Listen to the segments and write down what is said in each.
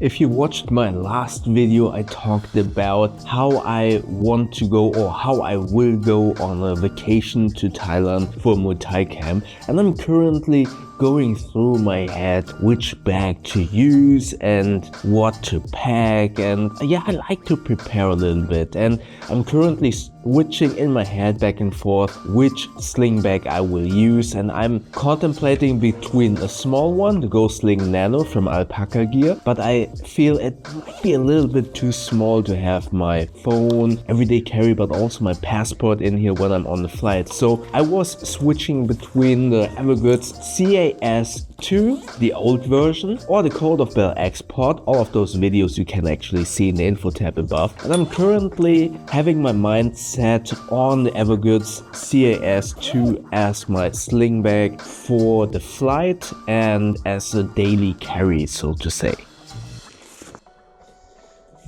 If you watched my last video, I talked about how I want to go or how I will go on a vacation to Thailand for Muay Thai camp, and I'm currently going through my head which bag to use and what to pack, and yeah, I like to prepare a little bit, and I'm currently switching in my head back and forth which sling bag I will use, and I'm contemplating between a small one, the Go Sling Nano from Alpaca Gear, but I feel it might be a little bit too small to have my phone, everyday carry, but also my passport in here when I'm on the flight. So I was switching between the Evergoods CAS2, the old version, or the Code of Bell Export. All of those videos you can actually see in the info tab above, and I'm currently having my mind set on the Evergoods CAS2 as my sling bag for the flight and as a daily carry, so to say.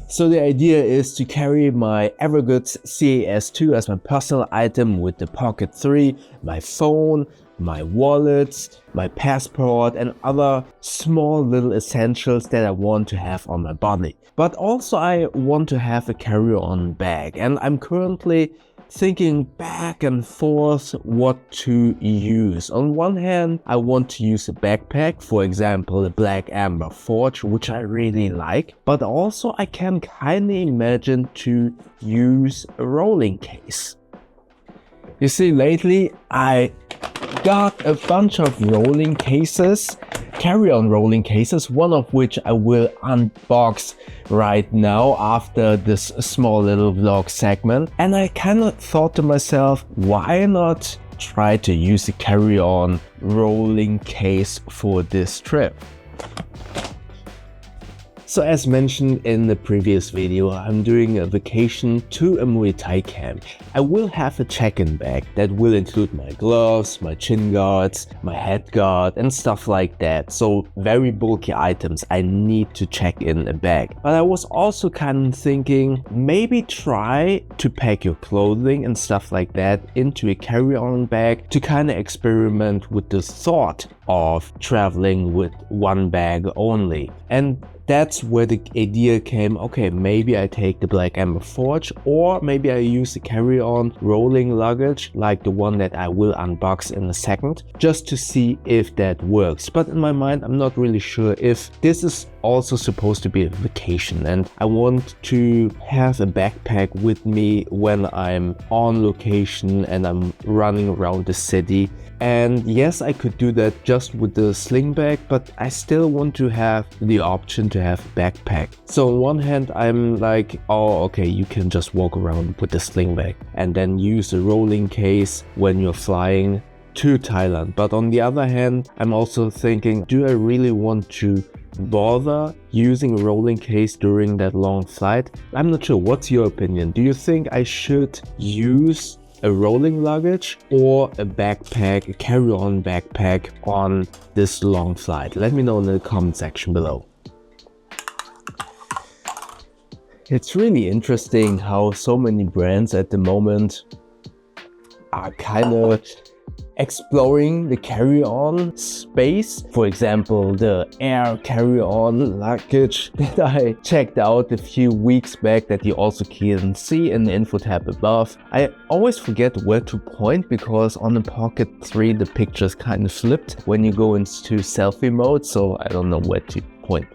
So the idea is to carry my Evergoods CAS2 as my personal item with the Pocket 3, my phone, my wallets, my passport, and other small little essentials that I want to have on my body. But also I want to have a carry-on bag, and I'm currently thinking back and forth what to use. On one hand, I want to use a backpack, for example the Black Amber Forge, which I really like, but also I can kinda imagine to use a rolling case. You see, lately I got a bunch of rolling cases, carry-on rolling cases, one of which I will unbox right now after this small little vlog segment. And I kind of thought to myself, why not try to use a carry-on rolling case for this trip? So as mentioned in the previous video, I'm doing a vacation to a Muay Thai camp. I will have a check-in bag that will include my gloves, my chin guards, my head guard and stuff like that. So very bulky items I need to check in a bag. But I was also kind of thinking, maybe try to pack your clothing and stuff like that into a carry-on bag to kind of experiment with the thought of traveling with one bag only. And that's where the idea came, okay, maybe I take the Black Amber Forge, or maybe I use a carry-on rolling luggage like the one that I will unbox in a second, just to see if that works. But in my mind, I'm not really sure if this is also supposed to be a vacation, and I want to have a backpack with me when I'm on location and I'm running around the city. And yes, I could do that just with the sling bag, but I still want to have the option to have a backpack. So on one hand, I'm like, oh, okay, you can just walk around with the sling bag and then use a rolling case when you're flying to Thailand. But on the other hand, I'm also thinking, do I really want to bother using a rolling case during that long flight? I'm not sure. What's your opinion? Do you think I should use a rolling luggage or a backpack, a carry-on backpack on this long flight? Let me know in the comment section below. It's really interesting how so many brands at the moment are kind of exploring the carry-on space. For example, the Air carry-on luggage that I checked out a few weeks back that you also can see in the info tab above. I always forget where to point because on the Pocket 3 the pictures kind of flipped when you go into selfie mode, so I don't know where to point.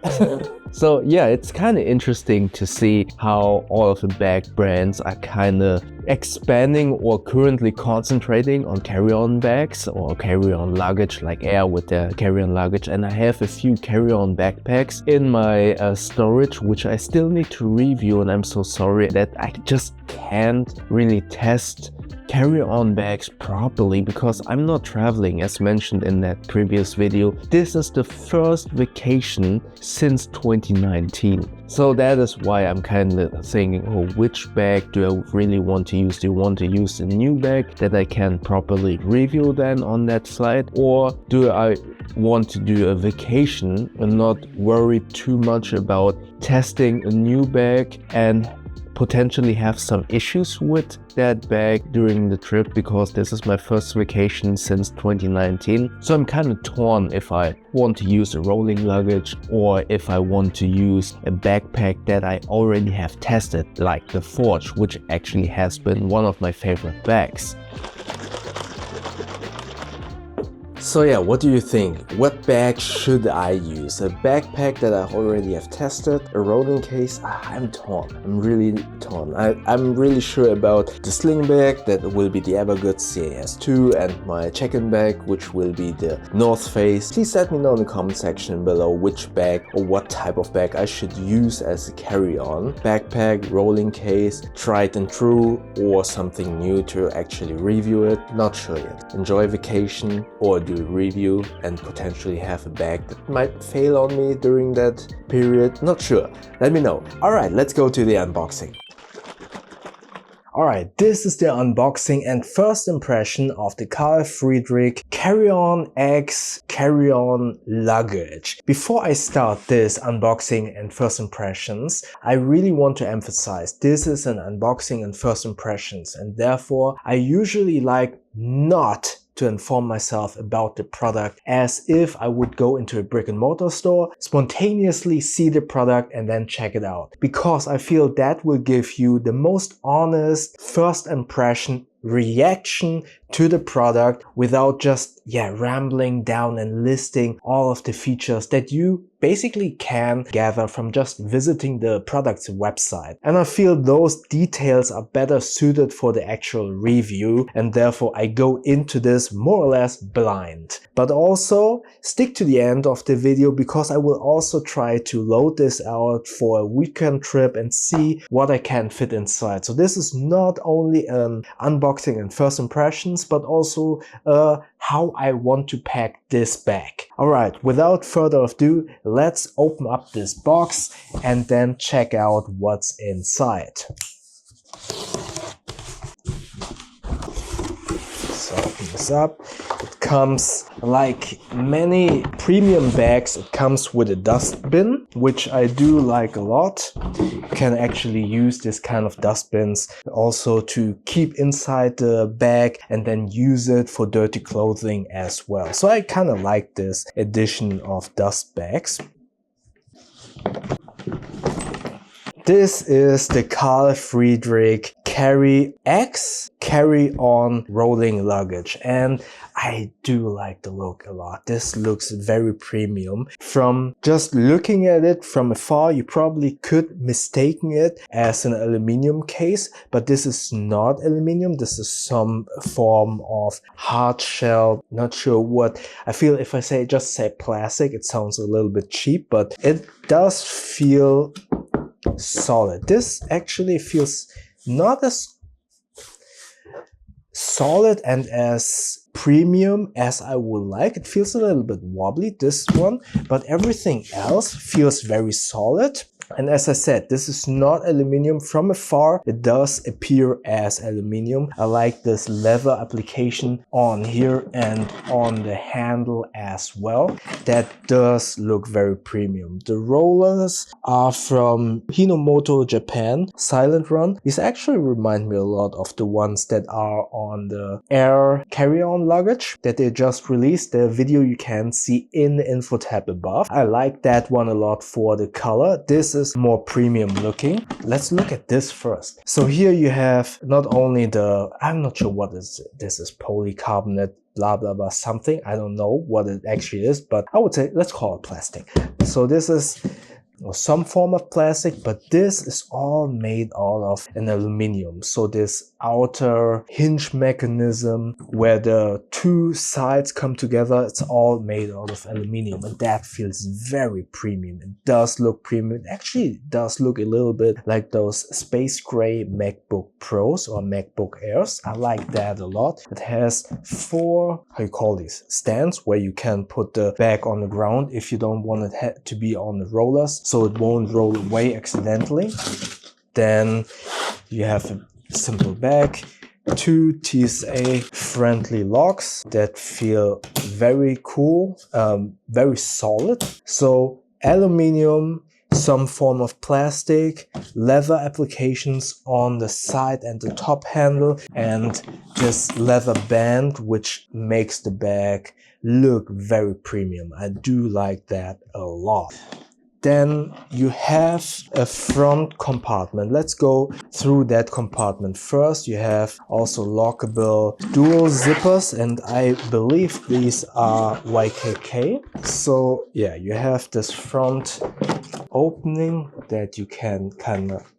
So yeah, it's kind of interesting to see how all of the bag brands are kind of expanding or currently concentrating on carry-on bags or carry-on luggage, like Air with their carry-on luggage. And I have a few carry-on backpacks in my storage, which I still need to review, and I'm so sorry that I just can't really test carry-on bags properly because I'm not traveling, as mentioned in that previous video. This is the first vacation since 2019. So that is why I'm kind of thinking, oh, which bag do I really want to use? Do you want to use a new bag that I can properly review then on that flight? Or do I want to do a vacation and not worry too much about testing a new bag and potentially have some issues with that bag during the trip, because this is my first vacation since 2019. So I'm kind of torn if I want to use a rolling luggage or if I want to use a backpack that I already have tested, like the Forge, which actually has been one of my favorite bags. So yeah, what do you think? What bag should I use? A backpack that I already have tested? A rolling case? I'm torn. I'm really torn. I'm really sure about the sling bag that will be the Evergood CAS2 and my check-in bag, which will be the North Face. Please let me know in the comment section below which bag or what type of bag I should use as a carry-on. Backpack, rolling case, tried and true, or something new to actually review it. Not sure yet. Enjoy vacation or do a review and potentially have a bag that might fail on me during that period. Not sure. Let me know. Alright, let's go to the unboxing. Alright, this is the unboxing and first impression of the Carl Friedrik Carry-X Carry-On Luggage. Before I start this unboxing and first impressions, I really want to emphasize this is an unboxing and first impressions, and therefore I usually like not to inform myself about the product as if I would go into a brick and mortar store, spontaneously see the product and then check it out. Because I feel that will give you the most honest first impression reaction to the product without just rambling down and listing all of the features that you basically can gather from just visiting the product's website. And I feel those details are better suited for the actual review, and therefore I go into this more or less blind. But also stick to the end of the video, because I will also try to load this out for a weekend trip and see what I can fit inside. So this is not only an unboxing and first impressions, but also how I want to pack this bag. Alright, without further ado, let's open up this box and then check out what's inside. So open this up. It comes, like many premium bags, it comes with a dustbin, which I do like a lot. You can actually use this kind of dustbins also to keep inside the bag and then use it for dirty clothing as well. So I kind of like this addition of dust bags. This is the Carl Friedrik Carry-X Carry-On Rolling Luggage, and I do like the look a lot. This looks very premium. From just looking at it from afar, you probably could mistaken it as an aluminum case, but this is not aluminum. This is some form of hard shell. Not sure what. I feel if I just say plastic, it sounds a little bit cheap, but it does feel solid. This actually feels not as solid and as premium as I would like. It feels a little bit wobbly, this one, but everything else feels very solid. And as I said, this is not aluminum. From afar, it does appear as aluminum. I like this leather application on here and on the handle as well. That does look very premium. The rollers are from Hinomoto Japan, Silent Run. These actually remind me a lot of the ones that are on the Air carry-on luggage that they just released. The video you can see in the info tab above. I like that one a lot for the color. This is more premium looking. Let's look at this first. So here you have not only the, I'm not sure what is this is, polycarbonate blah blah blah something. I don't know what it actually is, but I would say let's call it plastic. So this is some form of plastic, but this is all made out of an aluminum. So this outer hinge mechanism where the two sides come together, it's all made out of aluminum, and that feels very premium. It does look premium. It actually does look a little bit like those space gray MacBook Pros or MacBook Airs. I like that a lot. It has four, how you call these, stands where you can put the bag on the ground if you don't want it to be on the rollers, so it won't roll away accidentally. Then you have a simple bag, two TSA friendly locks that feel very cool, very solid. So aluminum, some form of plastic, leather applications on the side and the top handle, and this leather band which makes the bag look very premium. I do like that a lot. Then you have a front compartment. Let's go through that compartment. First, you have also lockable dual zippers, and I believe these are YKK. So yeah, you have this front opening that you can kind of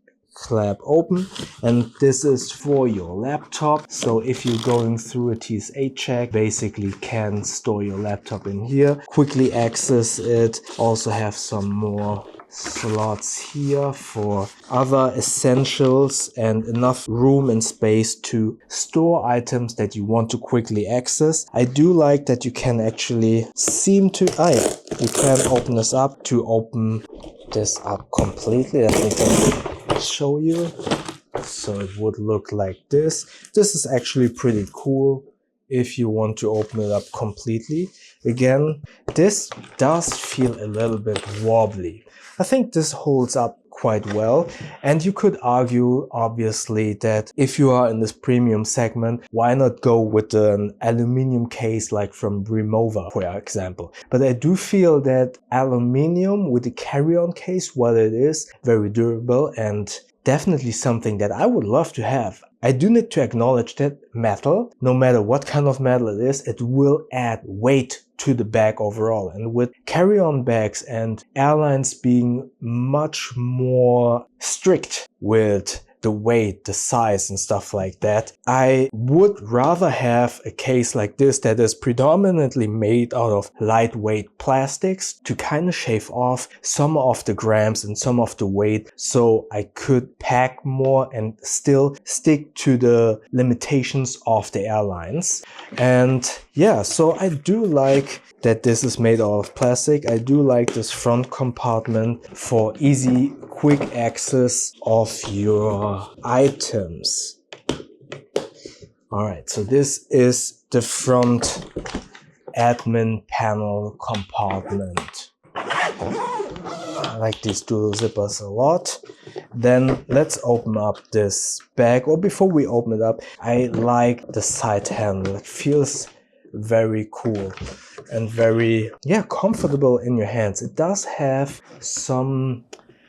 flap open, and this is for your laptop. So if you're going through a TSA check, basically can store your laptop in here, quickly access it. Also have some more slots here for other essentials and enough room and space to store items that you want to quickly access. I do like that you can actually you can open this up to open this up completely. Let me show you. So it would look like this. This is actually pretty cool if you want to open it up completely. Again, this does feel a little bit wobbly. I think this holds up quite well, and you could argue obviously that if you are in this premium segment, why not go with an aluminum case like from Rimowa, for example. But I do feel that aluminum with the carry-on case, while it is very durable and definitely something that I would love to have, I do need to acknowledge that metal, no matter what kind of metal it is, it will add weight to the bag overall. And with carry-on bags and airlines being much more strict with the weight, the size and stuff like that, I would rather have a case like this that is predominantly made out of lightweight plastics to kind of shave off some of the grams and some of the weight, so I could pack more and still stick to the limitations of the airlines. And yeah, so I do like that this is made out of plastic. I do like this front compartment for easy, quick access of your items. Alright, so this is the front admin panel compartment. I like these dual zippers a lot. Then let's open up this bag. Or before we open it up, I like the side handle. It feels very cool and very comfortable in your hands. It does have some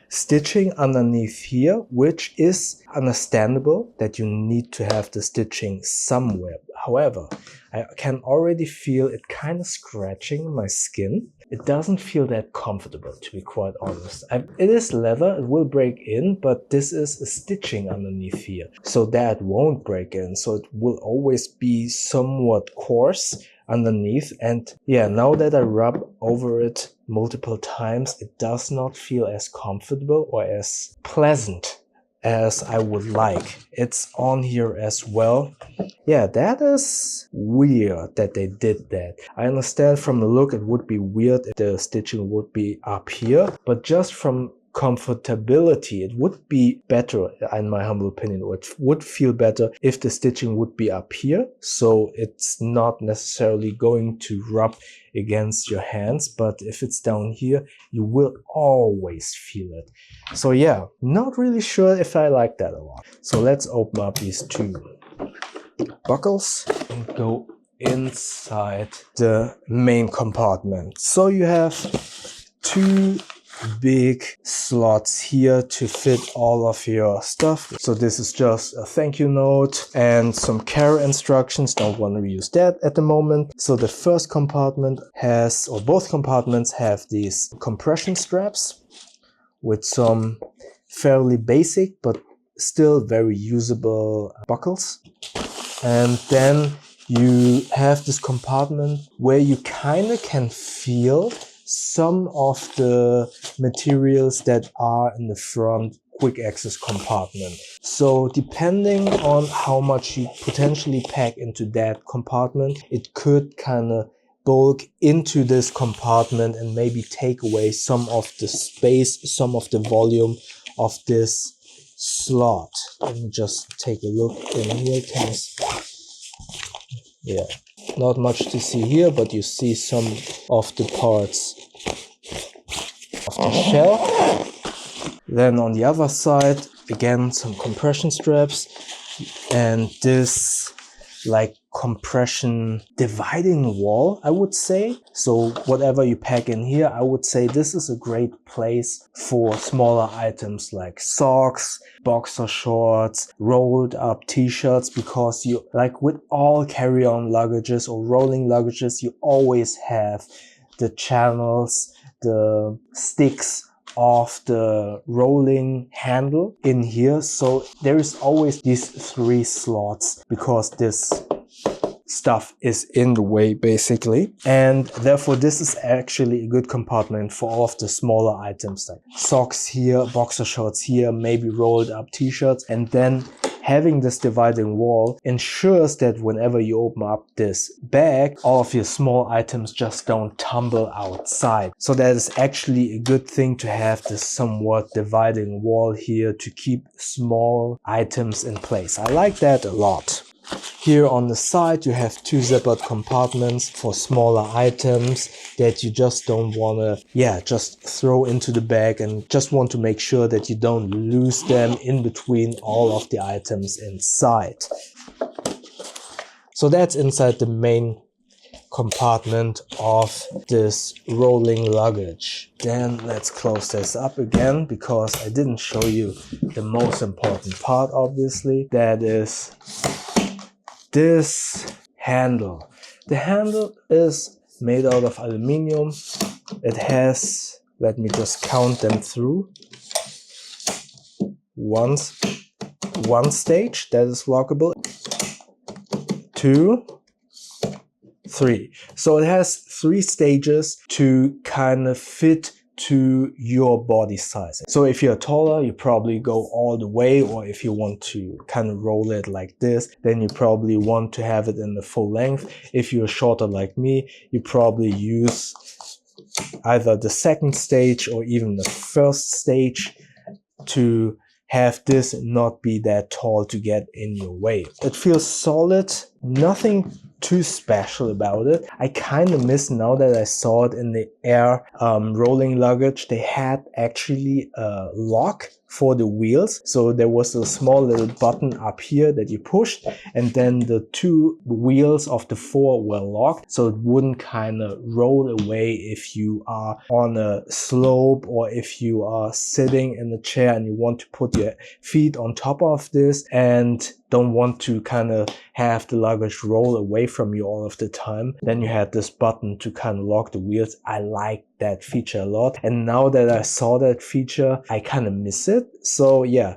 stitching underneath here, which is understandable that you need to have the stitching somewhere. However, I can already feel it kind of scratching my skin. It doesn't feel that comfortable, to be quite honest. It is leather, it will break in, but this is a stitching underneath here, so that won't break in. So it will always be somewhat coarse underneath. And yeah, now that I rub over it multiple times, it does not feel as comfortable or as pleasant as I would like. It's on here as well. Yeah, that is weird that they did that. I understand from the look it would be weird if the stitching would be up here, but just from comfortability, it would be better, in my humble opinion, or it would feel better if the stitching would be up here, so it's not necessarily going to rub against your hands. But if it's down here, you will always feel it. So yeah, not really sure if I like that a lot. So let's open up these two buckles and go inside the main compartment. So you have two big slots here to fit all of your stuff. So this is just a thank you note and some care instructions. Don't want to use that at the moment. So the first compartment has, or both compartments have, these compression straps with some fairly basic but still very usable buckles. And then you have this compartment where you kind of can feel some of the materials that are in the front quick access compartment. So depending on how much you potentially pack into that compartment, it could kind of bulk into this compartment and maybe take away some of the space, some of the volume of this slot. Let me just take a look in here. Yeah, not much to see here, but you see some of the parts of the shell. Then on the other side, again, some compression straps, and this like compression dividing wall, I would say. So whatever you pack in here, I would say this is a great place for smaller items like socks, boxer shorts, rolled up t-shirts, because you, like with all carry-on luggages or rolling luggages, you always have the channels, the sticks of the rolling handle in here. So there is always these 3 slots because this stuff is in the way basically, and therefore this is actually a good compartment for all of the smaller items like socks here, boxer shorts here, maybe rolled up t-shirts. And then having this dividing wall ensures that whenever you open up this bag, all of your small items just don't tumble outside. So that is actually a good thing to have this somewhat dividing wall here to keep small items in place. I like that a lot. Here on the side you have 2 zippered compartments for smaller items that you just don't want to just throw into the bag, and just want to make sure that you don't lose them in between all of the items inside. So that's inside the main compartment of this rolling luggage. Then let's close this up again, because I didn't show you the most important part, obviously. That is this handle. The handle is made out of aluminium. It has, let me just count them through. One stage that is lockable. 2, 3. So it has 3 stages to kind of fit to your body size. So if you're taller, you probably go all the way, or if you want to kind of roll it like this, then you probably want to have it in the full length. If you're shorter like me, you probably use either the 2nd stage or even the 1st stage to have this not be that tall to get in your way. It feels solid, nothing too special about it. I kind of miss, now that I saw it in the Air rolling luggage, they had actually a lock for the wheels. So there was a small little button up here that you pushed, and then the 2 wheels of the 4 were locked, so it wouldn't kind of roll away if you are on a slope, or if you are sitting in a chair and you want to put your feet on top of this and don't want to kind of have the luggage roll away from you all of the time. Then you had this button to kind of lock the wheels. I like that feature a lot, and now that I saw that feature, I kind of miss it. So yeah,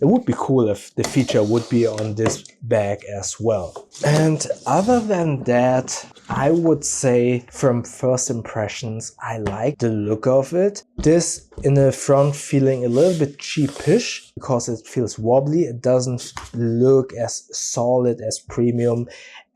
it would be cool if the feature would be on this bag as well. And other than that, I would say from first impressions, I like the look of it. This in the front feeling a little bit cheapish because it feels wobbly. It doesn't look as solid, as premium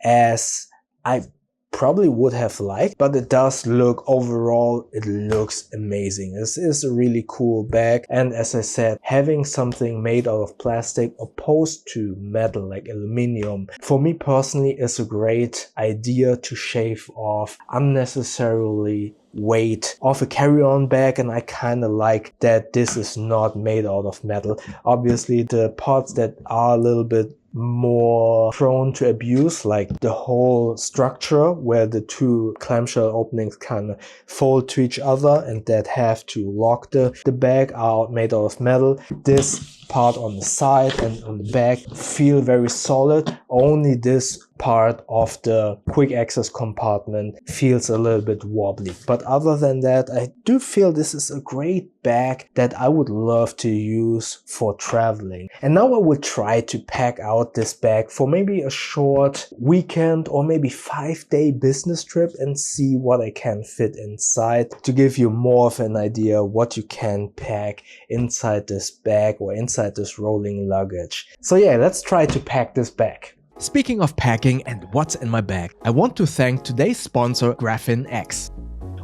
as I probably would have liked, but it does look, overall it looks amazing. This is a really cool bag, and as I said, having something made out of plastic opposed to metal like aluminum, for me personally is a great idea to shave off unnecessarily weight of a carry-on bag, and I kind of like that this is not made out of metal. Obviously the parts that are a little bit more prone to abuse, like the whole structure where the 2 clamshell openings kind of fold to each other and that have to lock the bag, are made out of metal. This part on the side and on the back feel very solid. Only this part of the quick access compartment feels a little bit wobbly, but other than that, I do feel this is a great bag that I would love to use for traveling. And now I will try to pack out this bag for maybe a short weekend or maybe 5-day business trip and see what I can fit inside, to give you more of an idea what you can pack inside this bag or inside this rolling luggage. So yeah, let's try to pack this bag. Speaking of packing and what's in my bag, I want to thank today's sponsor, Graphene-X.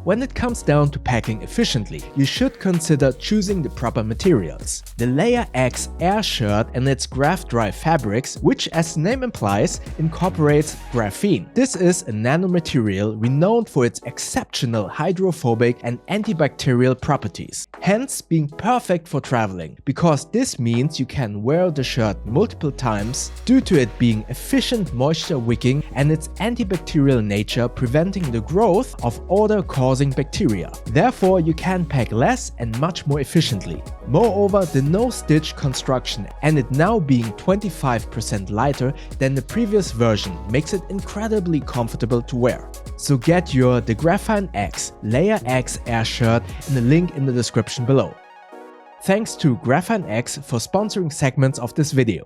when it comes down to packing efficiently, you should consider choosing the proper materials. The Layer X Air shirt and its graph-dry fabrics, which as the name implies, incorporates graphene. This is a nanomaterial renowned for its exceptional hydrophobic and antibacterial properties, hence being perfect for traveling, because this means you can wear the shirt multiple times due to it being efficient moisture wicking and its antibacterial nature preventing the growth of odor-causing bacteria. Therefore, you can pack less and much more efficiently. Moreover, the no-stitch construction and it now being 25% lighter than the previous version makes it incredibly comfortable to wear. So get your the Graphene-X Layer X Air shirt in the link in the description below. Thanks to Graphene-X for sponsoring segments of this video.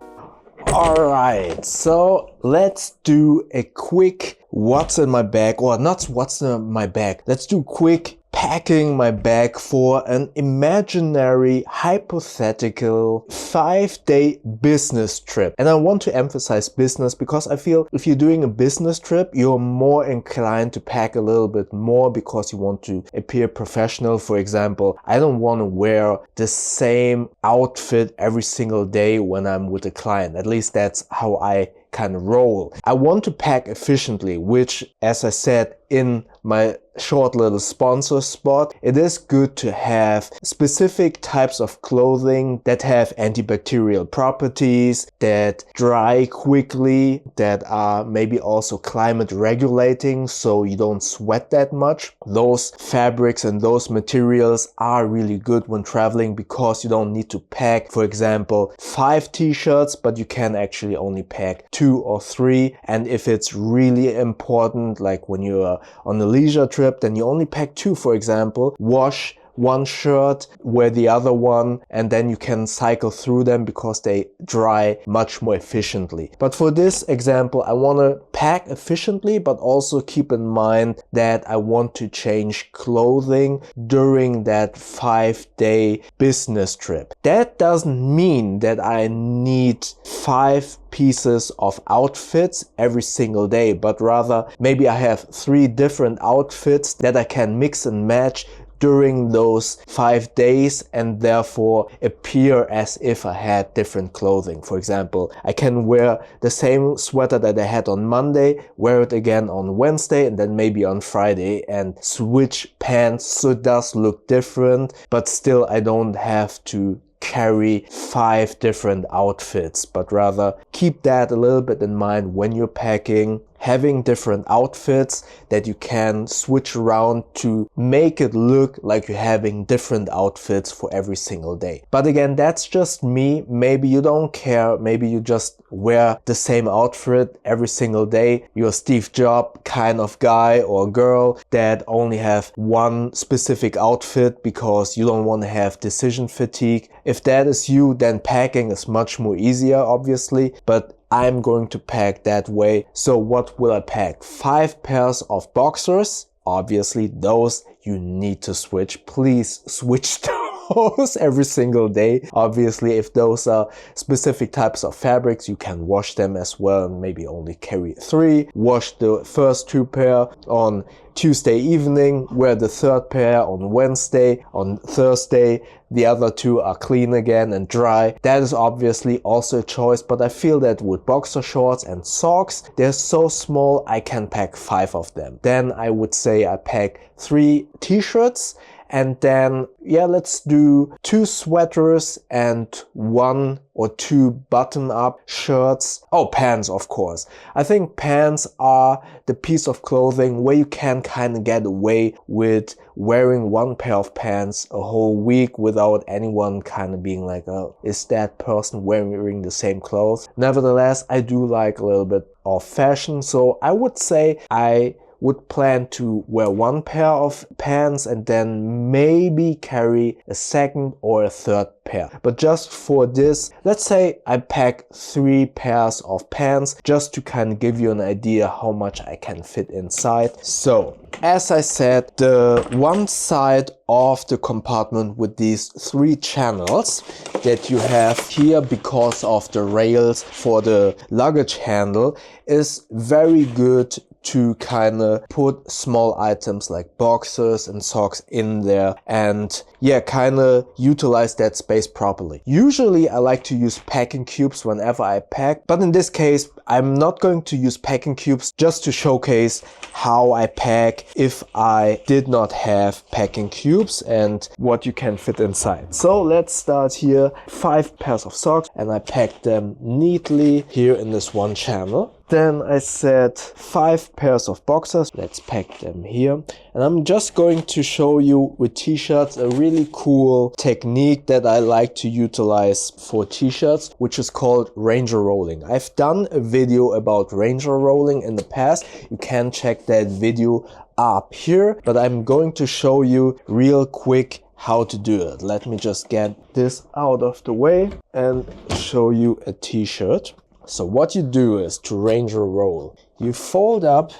Alright, so let's do a quick what's in my bag, or not what's in my bag. Let's do quick packing my bag for an imaginary, hypothetical 5-day business trip. And I want to emphasize business because I feel if you're doing a business trip, you're more inclined to pack a little bit more because you want to appear professional. For example, I don't want to wear the same outfit every single day when I'm with a client. At least that's how I kind of roll. I want to pack efficiently, which, as I said in my short little sponsor spot, it is good to have specific types of clothing that have antibacterial properties, that dry quickly, that are maybe also climate regulating so you don't sweat that much. Those fabrics and those materials are really good when traveling because you don't need to pack, for example, 5 t-shirts, but you can actually only pack 2 or 3. And if it's really important, like when you're on a leisure trip, then you only pack 2, for example. Wash one shirt, wear the other one, and then you can cycle through them because they dry much more efficiently. But for this example, I want to pack efficiently, but also keep in mind that I want to change clothing during that 5-day business trip. That doesn't mean that I need 5 pieces of outfits every single day, but rather maybe I have 3 different outfits that I can mix and match during those 5 days and therefore appear as if I had different clothing. For example, I can wear the same sweater that I had on Monday, wear it again on Wednesday, and then maybe on Friday, and switch pants so it does look different, but still I don't have to carry 5 different outfits, but rather keep that a little bit in mind when you're packing, having different outfits that you can switch around to make it look like you're having different outfits for every single day. But again, that's just me. Maybe you don't care. Maybe you just wear the same outfit every single day. You're a Steve Jobs kind of guy or girl that only have one specific outfit because you don't want to have decision fatigue. If that is you, then packing is much more easier, obviously, but I'm going to pack that way. So what will I pack? 5 pairs of boxers. Obviously, those you need to switch. Please switch those every single day. Obviously, if those are specific types of fabrics, you can wash them as well and maybe only carry 3. Wash the first 2 pair on Tuesday evening, wear the 3rd pair on Wednesday, on Thursday. The other 2 are clean again and dry. That is obviously also a choice, but I feel that with boxer shorts and socks, they're so small I can pack 5 of them. Then I would say I pack 3 t-shirts, and then let's do 2 sweaters and 1 or 2 button-up shirts. Oh, pants, of course. I think pants are the piece of clothing where you can kind of get away with wearing 1 pair of pants a whole week without anyone kind of being like, oh, is that person wearing the same clothes? Nevertheless, I do like a little bit of fashion, so I would say I would plan to wear 1 pair of pants and then maybe carry a 2nd or a 3rd pair. But just for this, let's say I pack 3 pairs of pants just to kind of give you an idea how much I can fit inside. So, as I said, the one side of the compartment with these 3 channels that you have here because of the rails for the luggage handle is very good to kind of put small items like boxers and socks in there and yeah, kind of utilize that space properly. Usually I like to use packing cubes whenever I pack, but in this case I'm not going to use packing cubes, just to showcase how I pack if I did not have packing cubes and what you can fit inside. So let's start here. 5 pairs of socks, and I packed them neatly here in this one channel. Then I said 5 pairs of boxers. Let's pack them here. And I'm just going to show you with t-shirts a really cool technique that I like to utilize for t-shirts, which is called Ranger rolling. I've done a video about Ranger rolling in the past. You can check that video up here, but I'm going to show you real quick how to do it. Let me just get this out of the way and show you a t-shirt. So what you do is to Ranger roll. You fold up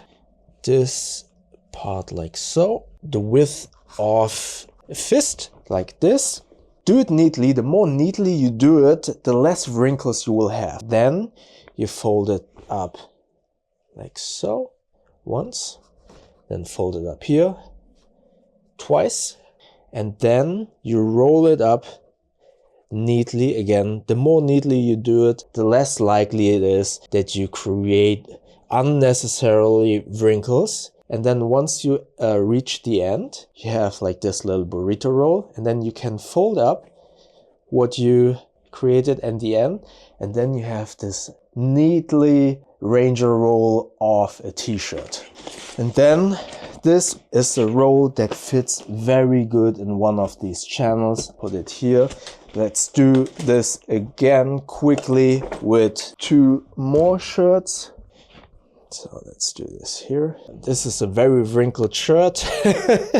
this part like so, the width of a fist like this. Do it neatly. The more neatly you do it, the less wrinkles you will have. Then you fold it up like so once, then fold it up here twice, and then you roll it up neatly again. The more neatly you do it, the less likely it is that you create unnecessarily wrinkles. And then once you reach the end, you have like this little burrito roll, and then you can fold up what you created at the end, and then you have this neatly Ranger roll of a t-shirt. And then this is a roll that fits very good in one of these channels. Put it here. Let's do this again quickly with 2 more shirts. So let's do this here. This is a very wrinkled shirt.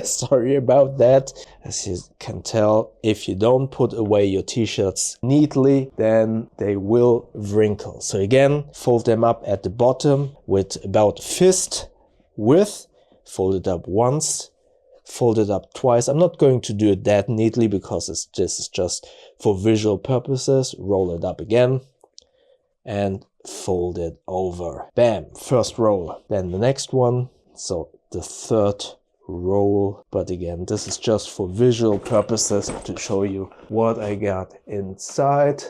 Sorry about that. As you can tell, if you don't put away your t-shirts neatly, then they will wrinkle. So again, fold them up at the bottom with about fist width. Fold it up once, fold it up twice. I'm not going to do it that neatly because this is just for visual purposes. Roll it up again and fold it over. Bam, first roll. Then the next one, so the third roll. But again, this is just for visual purposes to show you what I got inside.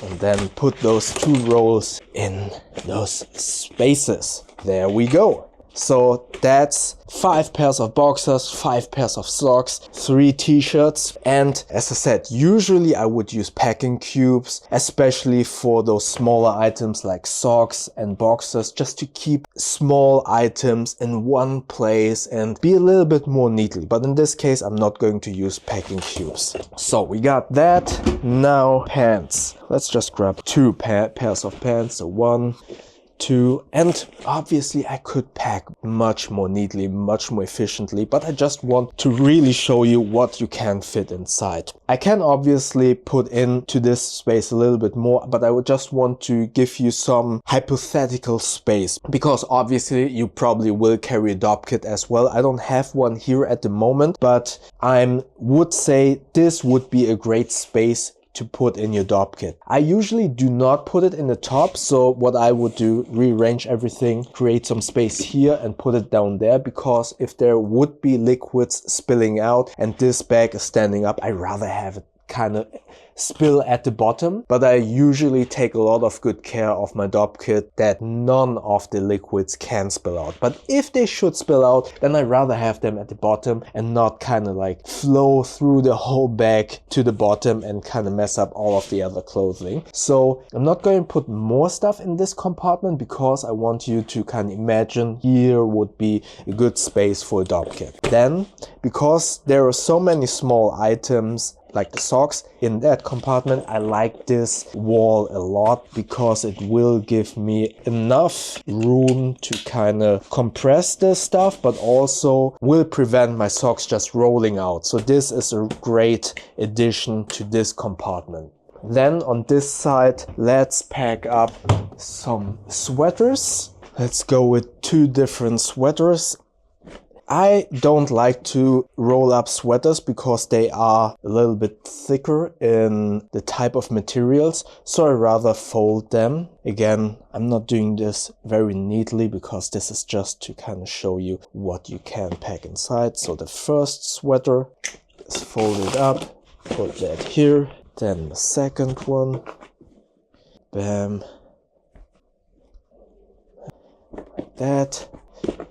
And then put those 2 rolls in those spaces. There we go. So that's 5 pairs of boxers, 5 pairs of socks, 3 t-shirts, and as I said, usually I would use packing cubes, especially for those smaller items like socks and boxers, just to keep small items in one place and be a little bit more neatly. But in this case, I'm not going to use packing cubes. So we got that. Now pants. Let's just grab 2 pairs of pants. So 1, 2, and obviously I could pack much more neatly, much more efficiently, but I just want to really show you what you can fit inside. I can obviously put into this space a little bit more, but I would just want to give you some hypothetical space, because obviously you probably will carry a dopp kit as well. I don't have one here at the moment, but I would say this would be a great space to put in your dopp kit. I usually do not put it in the top, so what I would do, rearrange everything, create some space here and put it down there, because if there would be liquids spilling out and this bag is standing up, I'd rather have it kind of spill at the bottom. But I usually take a lot of good care of my dopp kit that none of the liquids can spill out. But if they should spill out, then I'd rather have them at the bottom and not kind of like flow through the whole bag to the bottom and kind of mess up all of the other clothing. So I'm not going to put more stuff in this compartment, because I want you to kind of imagine here would be a good space for a dopp kit. Then, because there are so many small items like the socks in that compartment, I like this wall a lot, because it will give me enough room to kind of compress this stuff, but also will prevent my socks just rolling out. So this is a great addition to this compartment. Then on this side, let's pack up some sweaters. Let's go with 2 different sweaters. I don't like to roll up sweaters because they are a little bit thicker in the type of materials, so I rather fold them. Again, I'm not doing this very neatly because this is just to kind of show you what you can pack inside. So the first sweater is folded up, put that here, then the second one, bam, like that.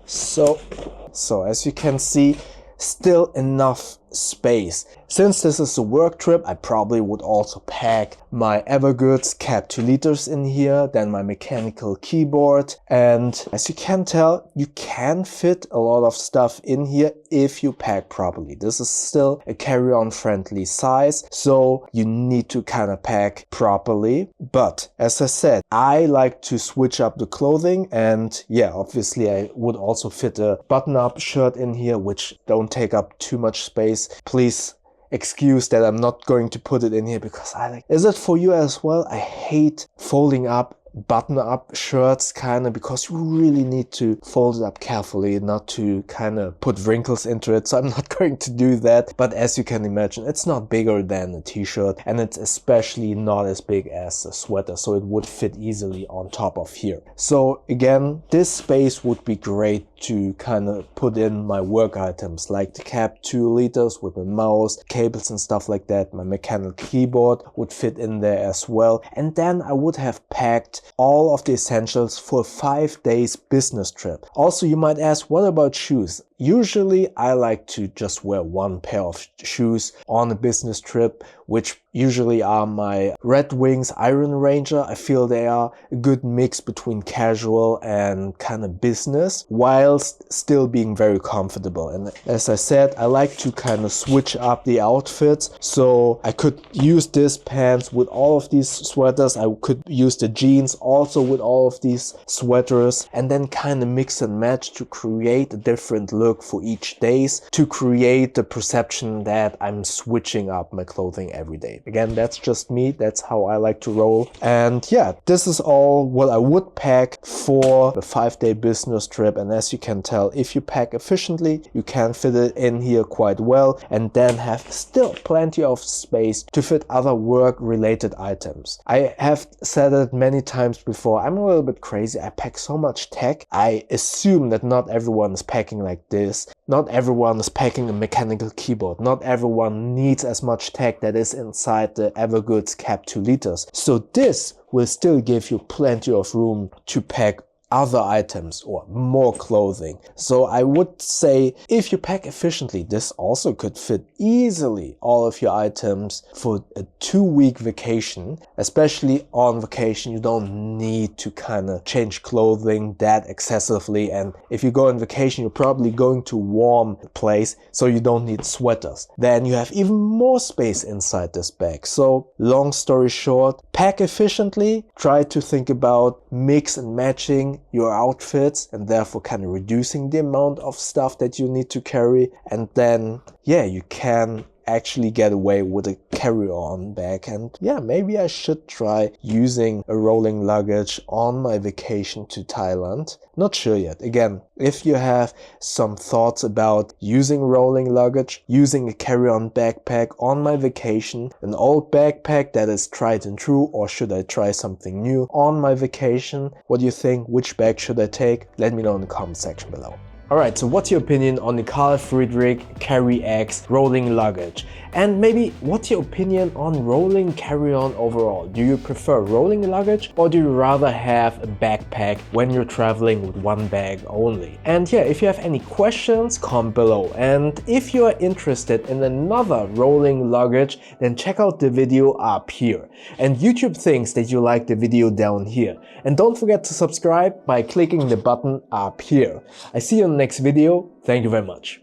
So as you can see, still enough space. Since this is a work trip, I probably would also pack my Evergoods cap 2 liters in here, then my mechanical keyboard, and as you can tell, you can fit a lot of stuff in here if you pack properly. This is still a carry-on friendly size, so you need to kind of pack properly. But as I said, I like to switch up the clothing, and yeah, obviously I would also fit a button-up shirt in here, which don't take up too much space. Please excuse that I'm not going to put it in here because I like. Is it for you as well? I hate folding up button-up shirts kind of because you really need to fold it up carefully not to kind of put wrinkles into it, so I'm not going to do that. But as you can imagine, it's not bigger than a t-shirt, and it's especially not as big as a sweater, so it would fit easily on top of here. So again, this space would be great to kind of put in my work items like the cap 2 liters with my mouse, cables and stuff like that. My mechanical keyboard would fit in there as well, and then I would have packed all of the essentials for a 5 days business trip. Also, you might ask, what about shoes? Usually I like to just wear one pair of shoes on a business trip, which usually are my Red Wings Iron Ranger. I feel they are a good mix between casual and kind of business, whilst still being very comfortable. And as I said, I like to kind of switch up the outfits. So I could use this pants with all of these sweaters. I could use the jeans also with all of these sweaters, and then kind of mix and match to create a different look for each days, to create the perception that I'm switching up my clothing every day. Again, that's just me. That's how I like to roll. And yeah, this is all what I would pack for the 5-day business trip. And as you can tell, if you pack efficiently, you can fit it in here quite well, and then have still plenty of space to fit other work related items. I have said it many times before, I'm a little bit crazy. I pack so much tech. I assume that not everyone is packing like this. Not everyone is packing a mechanical keyboard. Not everyone needs as much tech that is inside the Evergoods cap 2 liters. So this will still give you plenty of room to pack other items or more clothing. So I would say if you pack efficiently, this also could fit easily all of your items for a 2-week vacation. Especially on vacation, you don't need to kind of change clothing that excessively, and if you go on vacation, you're probably going to a warm place, so you don't need sweaters. Then you have even more space inside this bag. So long story short, pack efficiently, try to think about mix and matching your outfits and therefore kind of reducing the amount of stuff that you need to carry, and then yeah, you can actually get away with a carry-on bag. And yeah, maybe I should try using a rolling luggage on my vacation to Thailand. Not sure yet. Again, if you have some thoughts about using rolling luggage, using a carry-on backpack on my vacation, an old backpack that is tried and true, or should I try something new on my vacation? What do you think? Which bag should I take? Let me know in the comment section below. Alright, so what's your opinion on the Carl Friedrik Carry-X rolling luggage? And maybe what's your opinion on rolling carry-on overall? Do you prefer rolling luggage, or do you rather have a backpack when you're traveling with one bag only? And yeah, if you have any questions, comment below. And if you are interested in another rolling luggage, then check out the video up here. And YouTube thinks that you like the video down here. And don't forget to subscribe by clicking the button up here. I see you in the next video. Thank you very much.